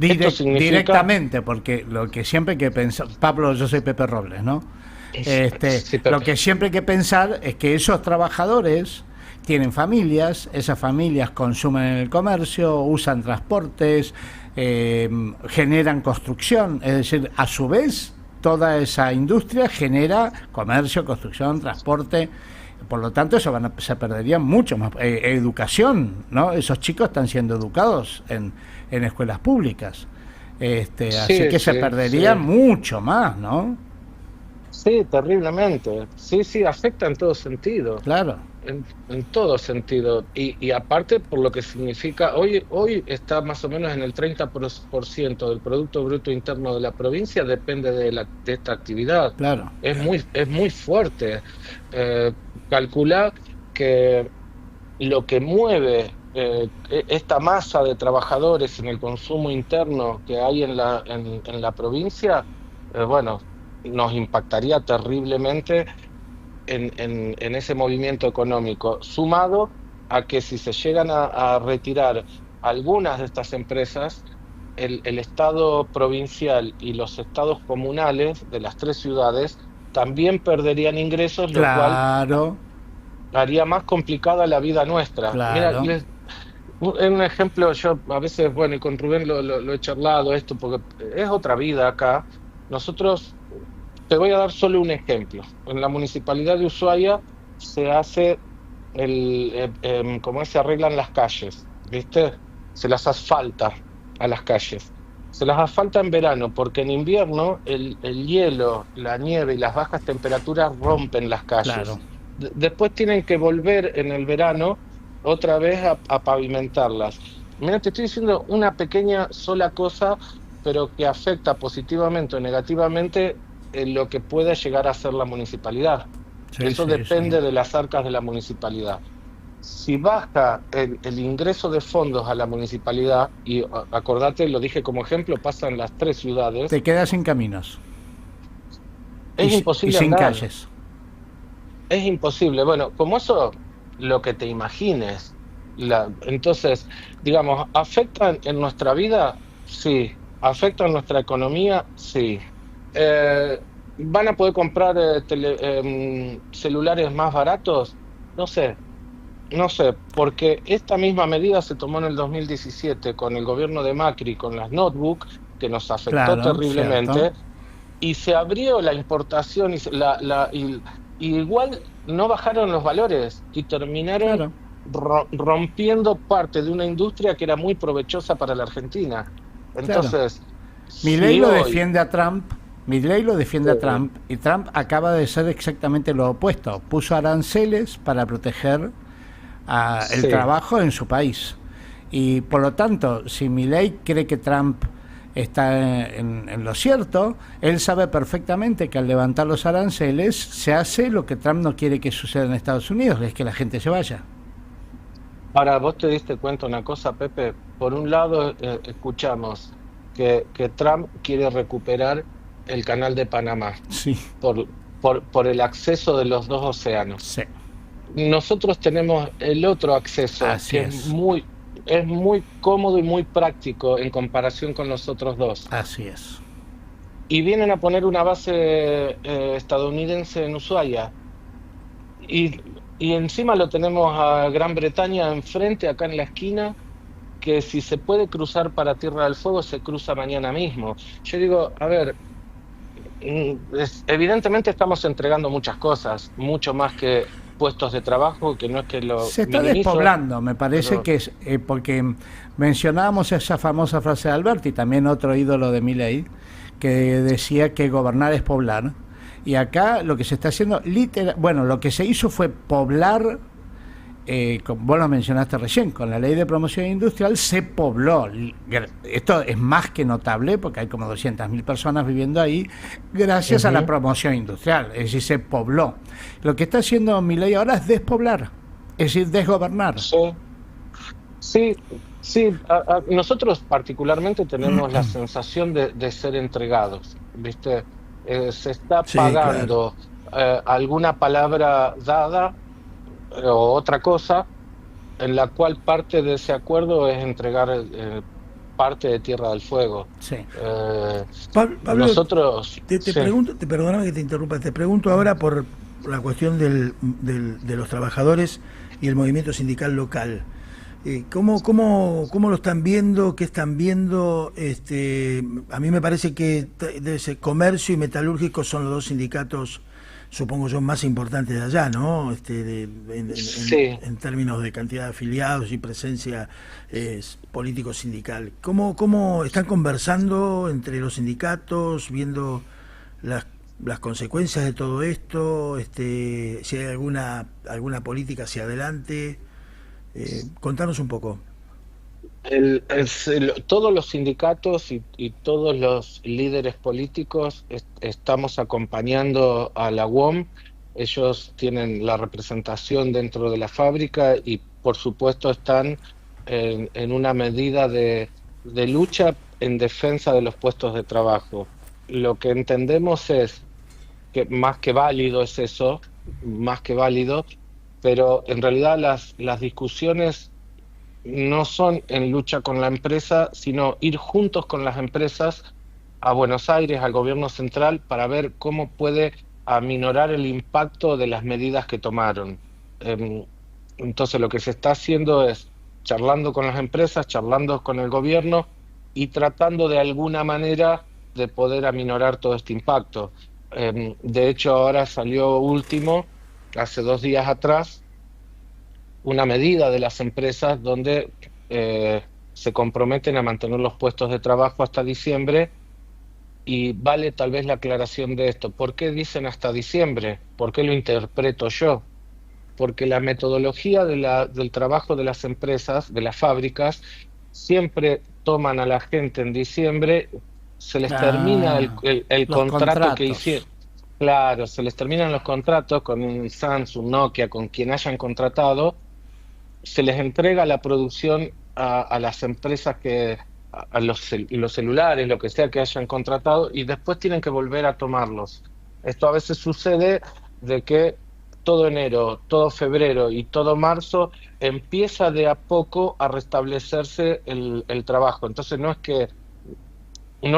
Esto significa... Directamente, porque lo que siempre hay que pensar, Pablo, yo soy Pepe Robles, ¿no? Sí, Lo Pepe. que siempre hay que pensar es que esos trabajadores tienen familias, esas familias consumen en el comercio, usan transportes, generan construcción, es decir, a su vez toda esa industria genera comercio, construcción, transporte. Por lo tanto, se perdería mucho más. Educación, ¿no? Esos chicos están siendo educados en escuelas públicas. Así Sí, que se sí, perdería sí. mucho más, ¿no? Sí, terriblemente. Sí, sí, afecta en todo sentido. Claro, En todo sentido. Y aparte por lo que significa, hoy está más o menos en el 30% del Producto Bruto Interno de la provincia depende de esta actividad. claro, Es muy fuerte. Eh, Calcula que lo que mueve esta masa de trabajadores en el consumo interno que hay en la provincia, bueno, nos impactaría terriblemente en ese movimiento económico, sumado a que si se llegan a retirar algunas de estas empresas, el Estado provincial y los estados comunales de las tres ciudades también perderían ingresos, lo cual claro, haría más complicada la vida nuestra. Mira, claro. un ejemplo, yo a veces, bueno, y con Rubén lo he charlado esto, porque es otra vida acá. Nosotros, te voy a dar solo un ejemplo. En la municipalidad de Ushuaia se hace cómo se arreglan las calles, ¿viste? Se las asfalta a las calles. Se las asfalta en verano, porque en invierno el hielo, la nieve y las bajas temperaturas rompen las Claro. calles. Después tienen que volver en el verano otra vez a pavimentarlas. Mira, te estoy diciendo una pequeña sola cosa, pero que afecta positivamente o negativamente en lo que pueda llegar a ser la municipalidad. Sí, Eso sí, sí. depende de las arcas de la municipalidad. Si baja el ingreso de fondos a la municipalidad, y acordate, lo dije como ejemplo, pasa en las tres ciudades, Te quedas sin caminos es y imposible sin andar, calles. es imposible. Bueno, como eso, lo que te imagines. Entonces, digamos, ¿afectan en nuestra vida? Sí. ¿Afectan nuestra economía? Sí. Eh, ¿Van a poder comprar celulares más baratos? No sé, no sé, porque esta misma medida se tomó en el 2017 con el gobierno de Macri, con las notebooks, que nos afectó Claro, cierto. terriblemente, y se abrió la importación y igual no bajaron los valores y terminaron Claro. rompiendo parte de una industria que era muy provechosa para la Argentina. Claro. Entonces, Milei si lo hoy... defiende a Trump. Milei lo defiende a eh, Trump y Trump acaba de ser exactamente lo opuesto. Puso aranceles para proteger el sí, trabajo en su país. Y por lo tanto, si Milei cree que Trump está en lo cierto, él sabe perfectamente que al levantar los aranceles se hace lo que Trump no quiere que suceda en Estados Unidos, es que la gente se vaya. ahora vos te diste cuenta una cosa, Pepe. Por un lado, escuchamos que Trump quiere recuperar el canal de Panamá Sí, por, por el acceso de los dos océanos. sí, Nosotros tenemos el otro acceso, así que es, es muy cómodo y muy práctico en comparación con los otros dos. así es. Y vienen a poner una base estadounidense en Ushuaia. Y, y encima lo tenemos a Gran Bretaña enfrente, acá en la esquina, que si se puede cruzar para Tierra del Fuego, se cruza mañana mismo. Yo digo, a ver, evidentemente estamos entregando muchas cosas, mucho más que puestos de trabajo, que no es que lo Se está minimizo, despoblando, me parece pero que es porque mencionábamos esa famosa frase de Alberti, también otro ídolo de Milei, que decía que gobernar es poblar. Y acá lo que se está haciendo, bueno, lo que se hizo fue poblar, vos lo mencionaste recién, con la ley de promoción industrial se pobló. Esto es más que notable porque hay como 200.000 personas viviendo ahí gracias a la ujú, promoción industrial, es decir, se pobló. Lo que está haciendo Milei ahora es despoblar, es decir, desgobernar. sí, sí, sí. Nosotros particularmente tenemos la sensación de ser entregados, ¿viste? se está Sí, claro. pagando alguna palabra dada o otra cosa, en la cual parte de ese acuerdo es entregar parte de Tierra del Fuego. Sí. Eh, Pablo, nosotros, te sí, pregunto, perdóname que te interrumpa, te pregunto ahora por la cuestión de los trabajadores y el movimiento sindical local. ¿Cómo lo están viendo? ¿Qué están viendo? A mí me parece que comercio y metalúrgico son los dos sindicatos, supongo yo, más importantes de allá, ¿no? sí. En términos de cantidad de afiliados y presencia político-sindical. ¿Cómo están conversando entre los sindicatos, viendo las, las consecuencias de todo esto? Si hay alguna política hacia adelante. Contanos un poco. Todos los sindicatos y todos los líderes políticos estamos acompañando a la UOM. Ellos tienen la representación dentro de la fábrica y por supuesto están en una medida de lucha en defensa de los puestos de trabajo. Lo que entendemos es que más que válido es eso, más que válido, pero en realidad las discusiones no son en lucha con la empresa, sino ir juntos con las empresas a Buenos Aires, al gobierno central, para ver cómo puede aminorar el impacto de las medidas que tomaron. Em, entonces lo que se está haciendo es charlando con las empresas, charlando con el gobierno y tratando de alguna manera de poder aminorar todo este impacto. De hecho, ahora salió último, hace 2 días atrás, una medida de las empresas donde se comprometen a mantener los puestos de trabajo hasta diciembre y vale tal vez la aclaración de esto. ¿Por qué dicen hasta diciembre? ¿Por qué lo interpreto yo? Porque la metodología del trabajo de las empresas, de las fábricas, siempre toman a la gente en diciembre, se les termina Ah, el los contrato que hicieron. contratos. Claro, se les terminan los contratos con un Samsung, Nokia, con quien hayan contratado, se les entrega la producción a las empresas a los celulares, lo que sea que hayan contratado, y después tienen que volver a tomarlos. Esto a veces sucede de que todo enero, todo febrero y todo marzo empieza de a poco a restablecerse el trabajo. Entonces no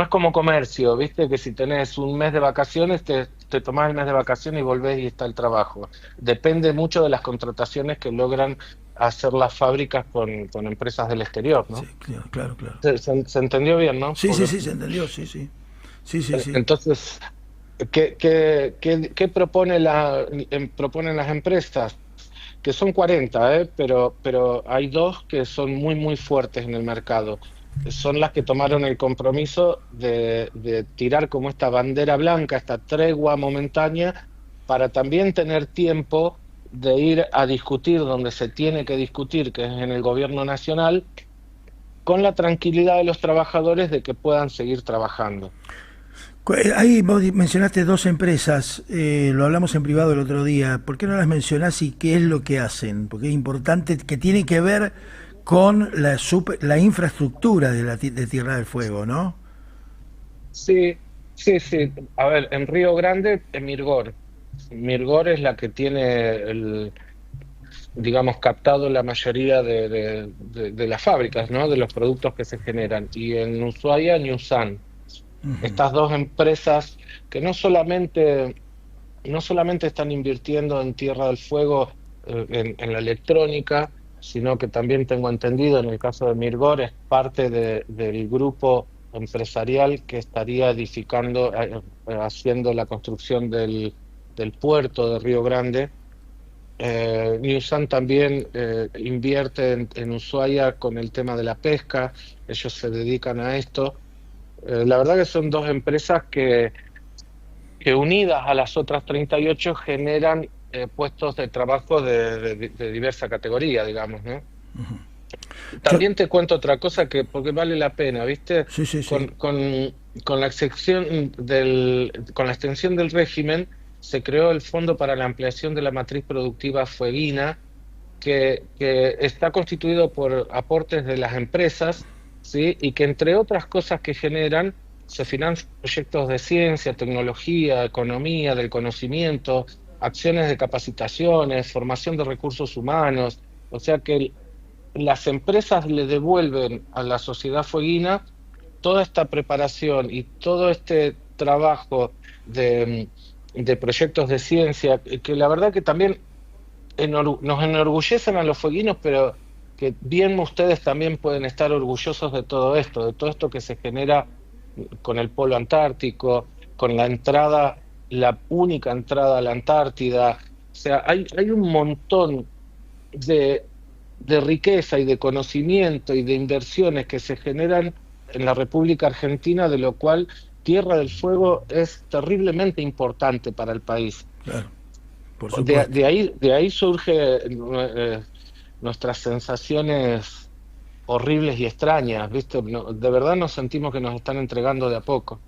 es como comercio, ¿viste? Que si tenés un mes de vacaciones, te tomás el mes de vacaciones y volvés y está el trabajo. Depende mucho de las contrataciones que logran hacer las fábricas con empresas del exterior, Sí, ¿no? claro, claro, claro. Se entendió bien, ¿no? Sí, sí, sí, se entendió, sí, sí. Sí, sí, sí. Entonces, ¿qué proponen las empresas? Que son 40, pero hay dos que son muy, muy fuertes en el mercado. Son las que tomaron el compromiso de tirar como esta bandera blanca, esta tregua momentánea, para también tener tiempo de ir a discutir donde se tiene que discutir, que es en el gobierno nacional, con la tranquilidad de los trabajadores de que puedan seguir trabajando. Ahí vos mencionaste dos empresas, lo hablamos en privado el otro día. ¿Por qué no las mencionás y qué es lo que hacen? Porque es importante, que tiene que ver con la infraestructura de Tierra del Fuego, ¿no? Sí, sí, sí. A ver, en Río Grande, en Mirgor. Mirgor es la que tiene digamos, captado la mayoría de las fábricas, ¿no? De los productos que se generan. Y en Ushuaia, Newsan. Estas dos empresas que no solamente están invirtiendo en Tierra del Fuego, en la electrónica, sino que también tengo entendido, en el caso de Mirgor, es parte del grupo empresarial que estaría edificando, haciendo la construcción del puerto de Río Grande. Newsan también invierte en Ushuaia con el tema de la pesca, ellos se dedican a esto. La verdad que son dos empresas que unidas a las otras 38 generan puestos de trabajo de diversa categoría, digamos, ¿no? Yo, También te cuento otra cosa porque vale la pena, ¿viste? sí, sí, sí. Con la con la extensión del régimen se creó el Fondo para la Ampliación de la Matriz Productiva Fueguina, que está constituido por aportes de las empresas, ¿sí? Y que entre otras cosas que generan, se financian proyectos de ciencia, tecnología, economía, del conocimiento, acciones de capacitaciones, formación de recursos humanos. O sea que las empresas le devuelven a la sociedad fueguina toda esta preparación y todo este trabajo de proyectos de ciencia, que la verdad que también nos enorgullecen a los fueguinos, pero que bien ustedes también pueden estar orgullosos de todo esto que se genera con el polo antártico, con la entrada, la única entrada a la Antártida. O sea, hay un montón de riqueza y de conocimiento y de inversiones que se generan en la República Argentina, de lo cual Tierra del Fuego es terriblemente importante para el país. Claro, por supuesto. De ahí surge nuestras sensaciones horribles y extrañas, ¿viste? No, de verdad nos sentimos que nos están entregando de a poco.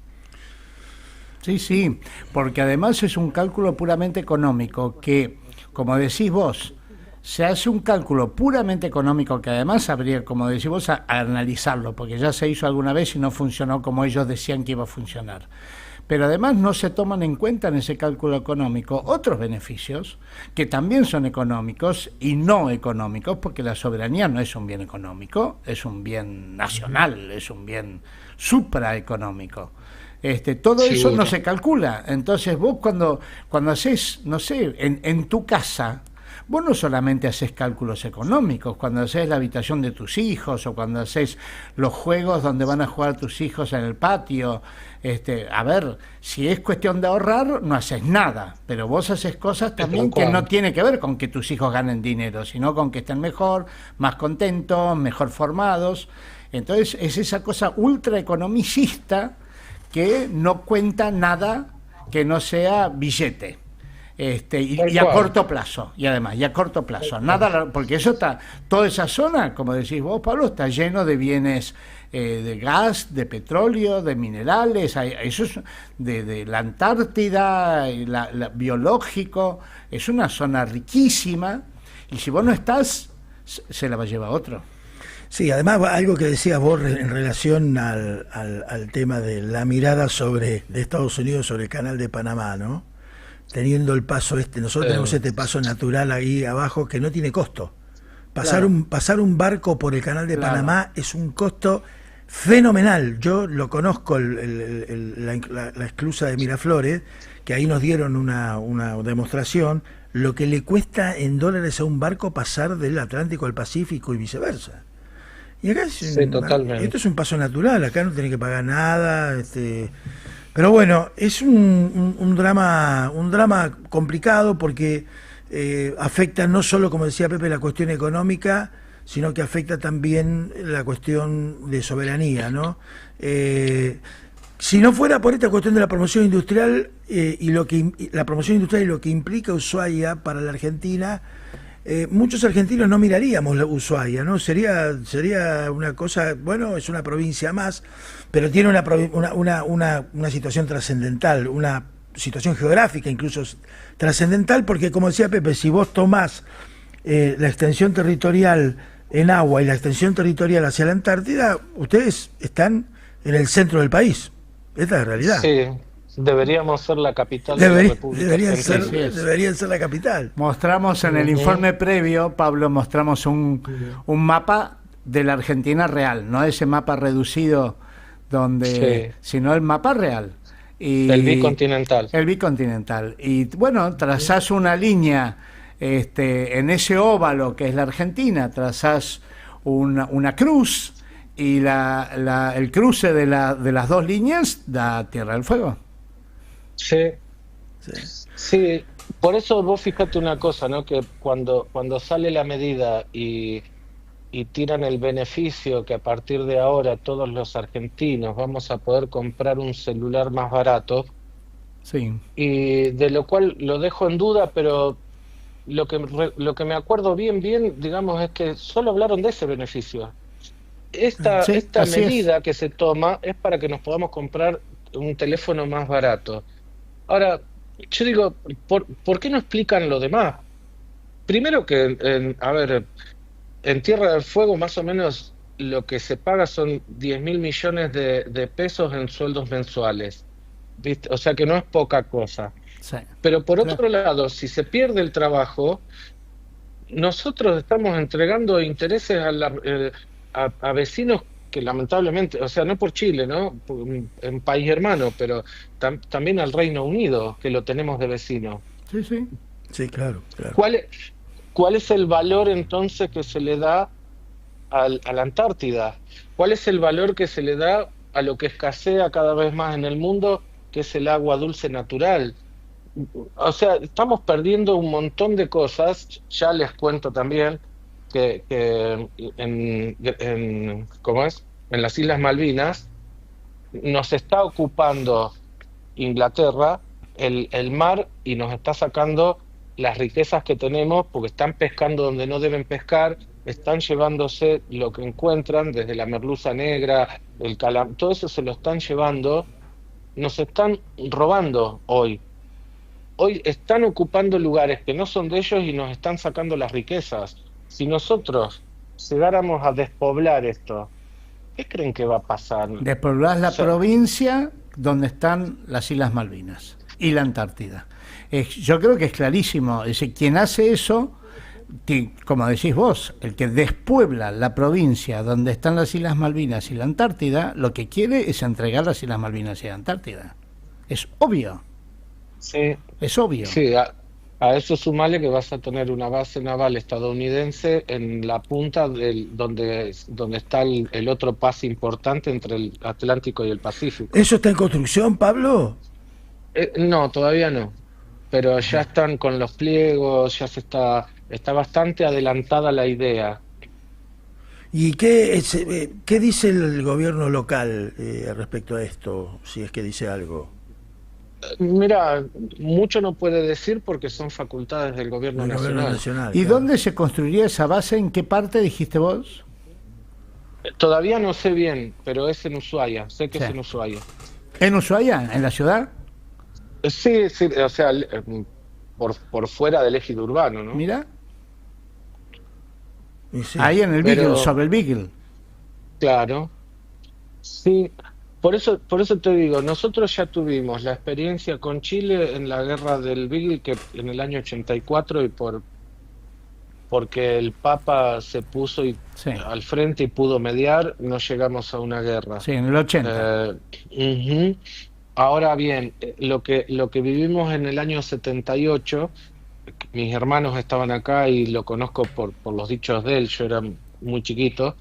Sí, sí, porque además es un cálculo puramente económico que, como decís vos, se hace un cálculo puramente económico que además habría, como decís vos, a analizarlo, porque ya se hizo alguna vez y no funcionó como ellos decían que iba a funcionar. Pero además no se toman en cuenta en ese cálculo económico otros beneficios que también son económicos y no económicos, porque la soberanía no es un bien económico, es un bien nacional, es un bien supraeconómico. Todo Sí, eso no se calcula. Entonces vos cuando haces, no sé, en tu casa, vos no solamente haces cálculos económicos, cuando haces la habitación de tus hijos o cuando haces los juegos donde van a jugar tus hijos en el patio. A ver, si es cuestión de ahorrar, no haces nada, pero vos haces cosas también que no tiene que ver con que tus hijos ganen dinero, sino con que estén mejor, más contentos, mejor formados. Entonces es esa cosa ultra economicista que no cuenta nada que no sea billete. Y a corto plazo, y además, y a corto plazo, nada, porque eso está, toda esa zona, como decís vos, Pablo, está lleno de bienes de gas, de petróleo, de minerales, eso es de la Antártida, biológico, es una zona riquísima, y si vos no estás, se la va a llevar otro. Sí, además algo que decías vos en relación al tema de la mirada de Estados Unidos sobre el canal de Panamá, ¿no? Teniendo el paso nosotros tenemos este paso natural ahí abajo que no tiene costo. Pasar un barco por el canal de Panamá es un costo fenomenal. Yo lo conozco, la esclusa de Miraflores, que ahí nos dieron una demostración, lo que le cuesta en dólares a un barco pasar del Atlántico al Pacífico y viceversa. Y acá esto es un paso natural, acá no tenés que pagar nada, pero bueno, es un drama complicado porque afecta no solo, como decía Pepe, la cuestión económica, sino que afecta también la cuestión de soberanía, ¿no? Si no fuera por esta cuestión de la promoción industrial la promoción industrial y lo que implica Ushuaia para la Argentina, muchos argentinos no miraríamos la Ushuaia, ¿no? Sería una cosa, bueno, es una provincia más, pero tiene una situación trascendental, una situación geográfica incluso trascendental, porque como decía Pepe, si vos tomás la extensión territorial en agua y la extensión territorial hacia la Antártida, ustedes están en el centro del país. Esta es la realidad. Sí. Deberíamos ser la capital de la República. Deberían ser la capital. Mostramos en el informe previo, Pablo, mostramos un mapa de la Argentina real, no ese mapa reducido sino el mapa real. El bicontinental. El bicontinental. Y bueno, trazás una línea en ese óvalo que es la Argentina, trazás una cruz y el cruce de las dos líneas da Tierra del Fuego. Sí, por eso vos fíjate una cosa, ¿no? Que cuando sale la medida y tiran el beneficio que a partir de ahora todos los argentinos vamos a poder comprar un celular más barato, sí, y de lo cual lo dejo en duda, pero lo que me acuerdo bien, digamos, es que solo hablaron de ese beneficio. Esta medida que se toma es para que nos podamos comprar un teléfono más barato. Ahora, yo digo, ¿por qué no explican lo demás? Primero que, en Tierra del Fuego más o menos lo que se paga son 10.000 millones de pesos en sueldos mensuales, ¿viste? O sea que no es poca cosa. Sí, Pero por claro. otro lado, si se pierde el trabajo, nosotros estamos entregando intereses a vecinos que lamentablemente, o sea, no por Chile, ¿no? En país hermano, pero también al Reino Unido, que lo tenemos de vecino. Sí, sí. Sí, claro, claro. ¿Cuál, cuál es el valor entonces que se le da a la Antártida? ¿Cuál es el valor que se le da a lo que escasea cada vez más en el mundo, que es el agua dulce natural? O sea, estamos perdiendo un montón de cosas. Ya les cuento también que ¿cómo es? En las Islas Malvinas nos está ocupando Inglaterra el mar y nos está sacando las riquezas que tenemos porque están pescando donde no deben pescar, están llevándose lo que encuentran, desde la merluza negra, el calam, todo eso se lo están llevando, nos están robando hoy. Hoy están ocupando lugares que no son de ellos y nos están sacando las riquezas. Si nosotros llegáramos a despoblar esto, ¿qué creen que va a pasar? O Despoblás la sea, provincia donde están las Islas Malvinas y la Antártida. Yo creo que es clarísimo. Es decir, quien hace eso, como decís vos, el que despuebla la provincia donde están las Islas Malvinas y la Antártida, lo que quiere es entregar las Islas Malvinas y la Antártida. Es obvio, sí, es obvio. sí, a eso sumale que vas a tener una base naval estadounidense en la punta donde está el otro paso importante entre el Atlántico y el Pacífico. ¿Eso está en construcción, Pablo? No, todavía no, pero ya están con los pliegos, está bastante adelantada la idea. ¿Y qué dice el gobierno local respecto a esto, si es que dice algo? Mira, mucho no puede decir porque son facultades del gobierno El gobierno nacional. nacional, ¿Y claro. dónde se construiría esa base? ¿En qué parte dijiste vos? Todavía no sé bien, pero es en Ushuaia, sé que Sí. es en Ushuaia. ¿En Ushuaia? ¿En la ciudad? Sí, sí, o sea, por fuera del ejido urbano, ¿no? Mira, Y sí. ahí en el Beagle, Pero, sobre el Beagle. claro, sí, por eso te digo, nosotros ya tuvimos la experiencia con Chile en la guerra del Beagle, que en el año 84, porque el Papa se puso Sí, al frente y pudo mediar, no llegamos a una guerra. sí, en el 80. Ujú. Ahora bien, lo que vivimos en el año 78, mis hermanos estaban acá y lo conozco por los dichos de él, yo era muy chiquito,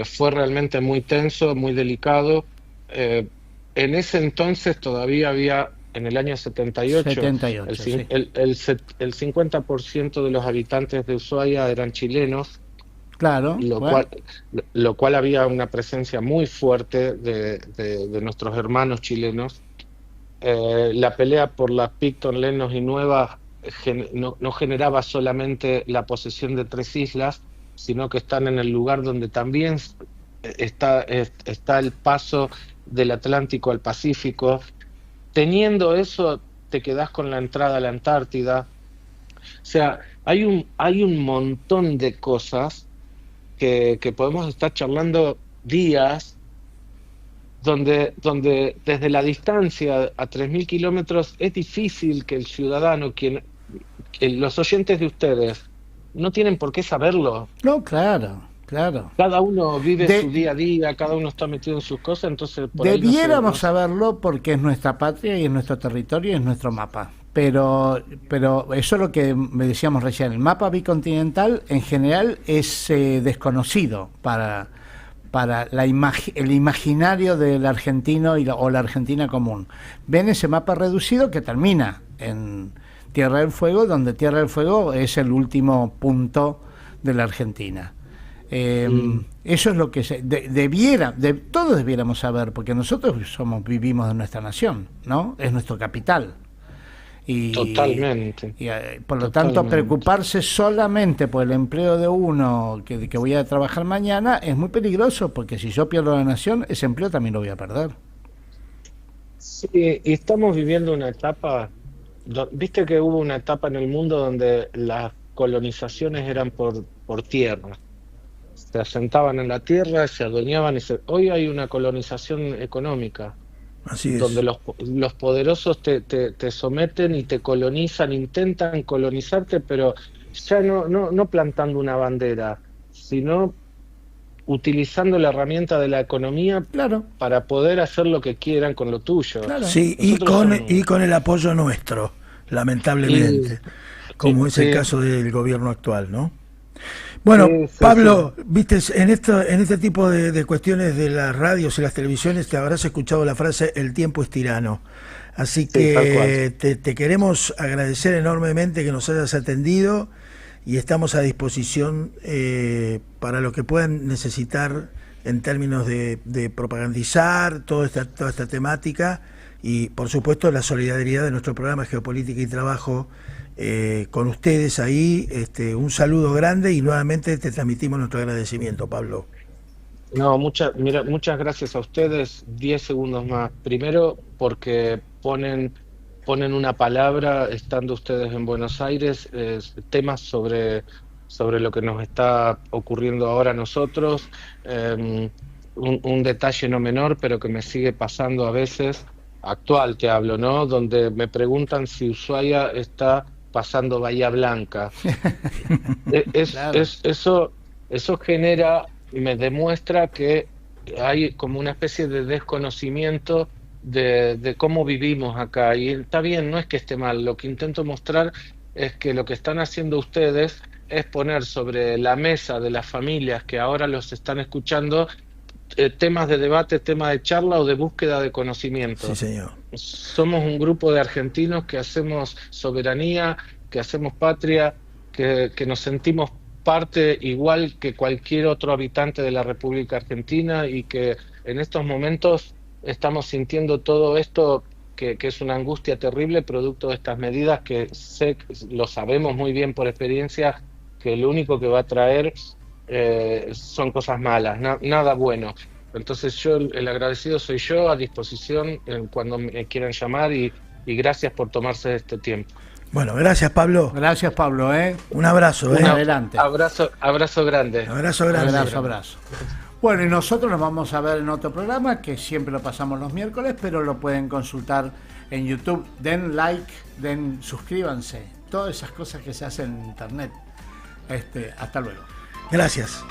fue realmente muy tenso, muy delicado. Eh, en ese entonces todavía había, en el año 78, 78, sí. el 50% de los habitantes de Ushuaia eran chilenos, Claro, lo bueno. cual, lo cual había una presencia muy fuerte de nuestros hermanos chilenos. La pelea por las Picton, Lemnos y Nuevas no generaba solamente la posesión de tres islas, sino que están en el lugar donde también está el paso del Atlántico al Pacífico. Teniendo eso, te quedás con la entrada a la Antártida. O sea, hay un montón de cosas que podemos estar charlando días, donde desde la distancia a 3.000 kilómetros es difícil que el ciudadano, los oyentes de ustedes, no tienen por qué saberlo. No, claro, claro. Cada uno vive De- su día a día, cada uno está metido en sus cosas, entonces por ahí no Debiéramos se- saberlo porque es nuestra patria y es nuestro territorio y es nuestro mapa. Pero eso es lo que me decíamos recién. El mapa bicontinental en general es desconocido para el imaginario del argentino o la argentina común. Ven ese mapa reducido que termina en Tierra del Fuego, donde Tierra del Fuego es el último punto de la Argentina. Eso es lo que todos debiéramos saber, porque nosotros vivimos de nuestra nación, ¿no? Es nuestro capital. Totalmente. Por lo tanto, Totalmente. preocuparse solamente por el empleo de uno que voy a trabajar mañana es muy peligroso, porque si yo pierdo la nación, ese empleo también lo voy a perder. Sí, y estamos viviendo una etapa, viste que hubo una etapa en el mundo donde las colonizaciones eran por tierra. se asentaban en la tierra, se adueñaban hoy hay una colonización económica. Así es. Donde los poderosos te someten y te colonizan, intentan colonizarte, pero ya no plantando una bandera, sino utilizando la herramienta de la economía, claro, para poder hacer lo que quieran con lo tuyo. Claro. Sí, y con el apoyo nuestro, lamentablemente, como es el caso del gobierno actual, ¿no? Bueno, Pablo, viste, en este tipo de cuestiones de las radios y las televisiones te habrás escuchado la frase "el tiempo es tirano". Así que te queremos agradecer enormemente que nos hayas atendido y estamos a disposición para lo que puedan necesitar en términos de propagandizar toda esta temática y, por supuesto, la solidaridad de nuestro programa Geopolítica y Trabajo con ustedes ahí. Un saludo grande y nuevamente te transmitimos nuestro agradecimiento, Pablo. No, muchas gracias a ustedes. 10 segundos más. Primero, porque ponen una palabra, estando ustedes en Buenos Aires, temas sobre lo que nos está ocurriendo ahora a nosotros. Un detalle no menor, pero que me sigue pasando a veces, actual te hablo, ¿no? Donde me preguntan si Ushuaia está pasando Bahía Blanca. Claro. Eso genera, me demuestra que hay como una especie de desconocimiento de cómo vivimos acá. Y está bien, no es que esté mal. Lo que intento mostrar es que lo que están haciendo ustedes es poner sobre la mesa de las familias que ahora los están escuchando temas de debate, temas de charla o de búsqueda de conocimiento. Sí, señor. Somos un grupo de argentinos que hacemos soberanía, que hacemos patria, que nos sentimos parte igual que cualquier otro habitante de la República Argentina y que en estos momentos estamos sintiendo todo esto que es una angustia terrible producto de estas medidas que lo sabemos muy bien por experiencia, que lo único que va a traer son cosas malas, nada bueno. Entonces el agradecido soy yo, a disposición cuando me quieran llamar y gracias por tomarse este tiempo. Bueno, gracias, Pablo. Gracias, Pablo. Un abrazo. Adelante. Abrazo grande. Abrazo grande. Abrazo. Bueno, y nosotros nos vamos a ver en otro programa que siempre lo pasamos los miércoles, pero lo pueden consultar en YouTube. Den like, suscríbanse. Todas esas cosas que se hacen en internet. Hasta luego. Gracias.